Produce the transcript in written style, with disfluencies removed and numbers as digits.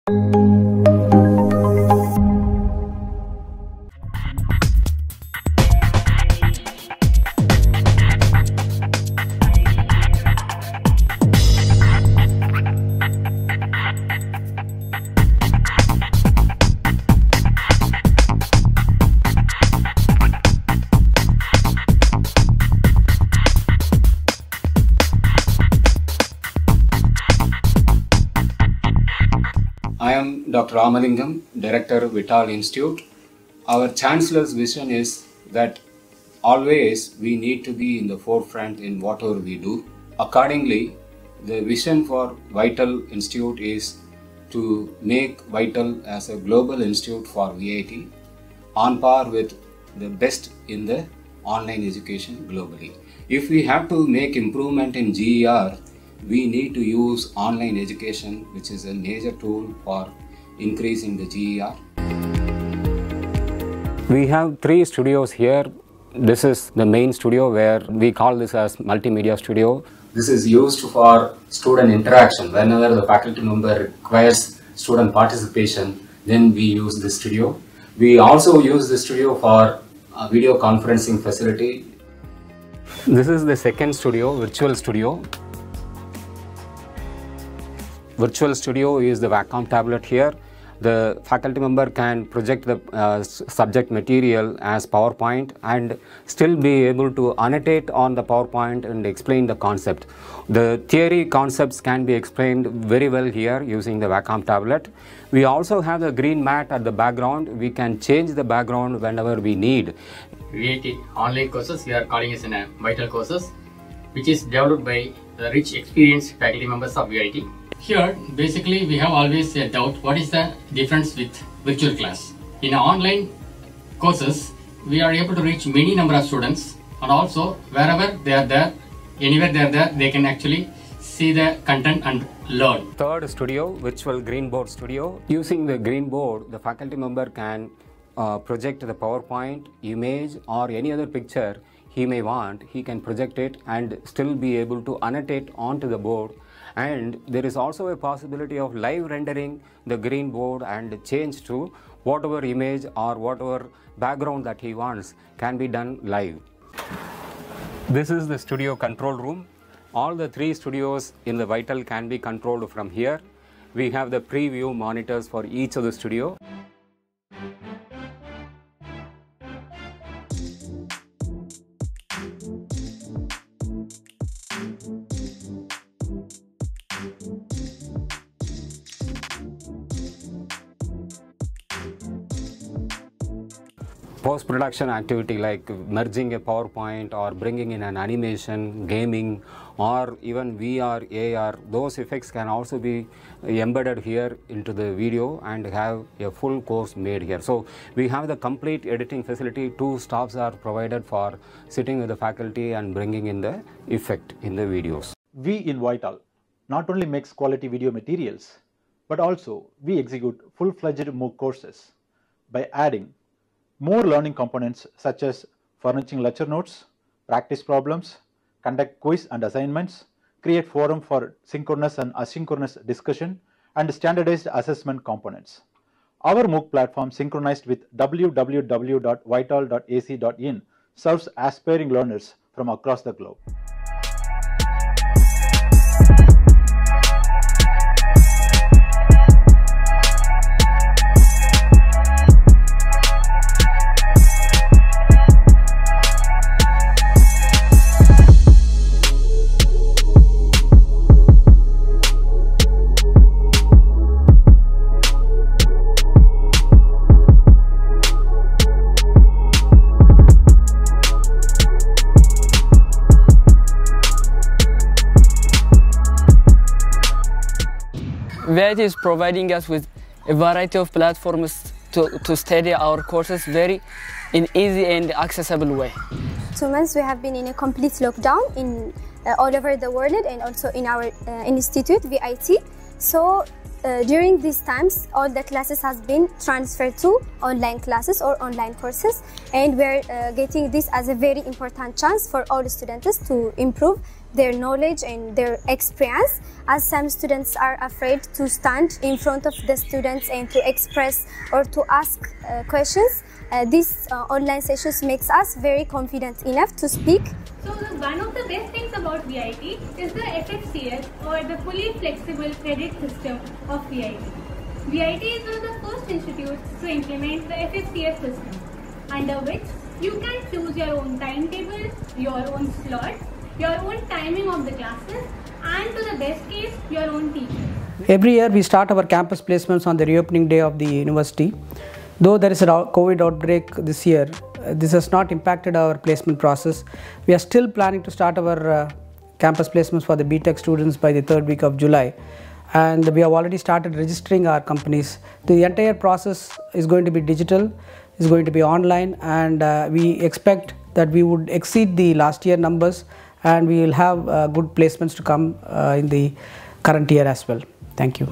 I am Dr. Ramalingam, Director, Vital Institute. Our Chancellor's vision is that always we need to be in the forefront in whatever we do. Accordingly, the vision for Vital Institute is to make Vital as a global institute for VIT on par with the best in the online education globally. If we have to make improvement in GER, we need to use online education, which is a major tool for increasing the GER. We have 3 studios here. This is the main studio where we call this as multimedia studio. This is used for student interaction. Whenever the faculty member requires student participation, then we use this studio. We also use this studio for video conferencing facility. This is the second studio, virtual studio. Virtual studio is the Wacom tablet here. The faculty member can project the subject material as PowerPoint and still be able to annotate on the PowerPoint and explain the concept. The theory concepts can be explained very well here using the Wacom tablet. We also have the green mat at the background. We can change the background whenever we need. VIT online courses we are calling as Vital courses, which is developed by the rich experienced faculty members of VIT. Here, basically, we have always a doubt what is the difference with virtual class. In online courses, we are able to reach many number of students, and also wherever they are there, anywhere they are there, they can actually see the content and learn. Third studio, virtual green board studio. Using the green board, the faculty member can project the PowerPoint, image or any other picture he may want. He can project it and still be able to annotate onto the board. And there is also a possibility of live rendering the green board and change to whatever image or whatever background that he wants can be done live. This is the studio control room. All the 3 studios in the Vital can be controlled from here. We have the preview monitors for each of the studio. Post-production activity like merging a PowerPoint or bringing in an animation, gaming or even VR, AR, those effects can also be embedded here into the video and have a full course made here. So we have the complete editing facility. 2 staffs are provided for sitting with the faculty and bringing in the effect in the videos. We in Vital not only makes quality video materials, but also we execute full-fledged MOOC courses by adding more learning components such as furnishing lecture notes, practice problems, conduct quiz and assignments, create forum for synchronous and asynchronous discussion, and standardized assessment components. Our MOOC platform synchronized with www.vital.ac.in serves aspiring learners from across the globe. VIT is providing us with a variety of platforms to study our courses in easy and accessible way. 2 months we have been in a complete lockdown in all over the world and also in our institute, VIT. So during these times, all the classes has been transferred to online classes or online courses, and we're getting this as a very important chance for all students to improve their knowledge and their experience, as some students are afraid to stand in front of the students and to express or to ask questions. These online sessions makes us very confident enough to speak. So one of the best things about VIT is the FFCS, or the fully flexible credit system of VIT. VIT is one of the first institutes to implement the FFCS system, under which you can choose your own timetable, your own slots, your own timing of the classes, and to the best case, your own teacher. Every year we start our campus placements on the reopening day of the university. Though there is a COVID outbreak this year, this has not impacted our placement process. We are still planning to start our campus placements for the BTech students by the 3rd week of July. And we have already started registering our companies. The entire process is going to be digital, is going to be online, and we expect that we would exceed the last year numbers, and we will have good placements to come in the current year as well. Thank you.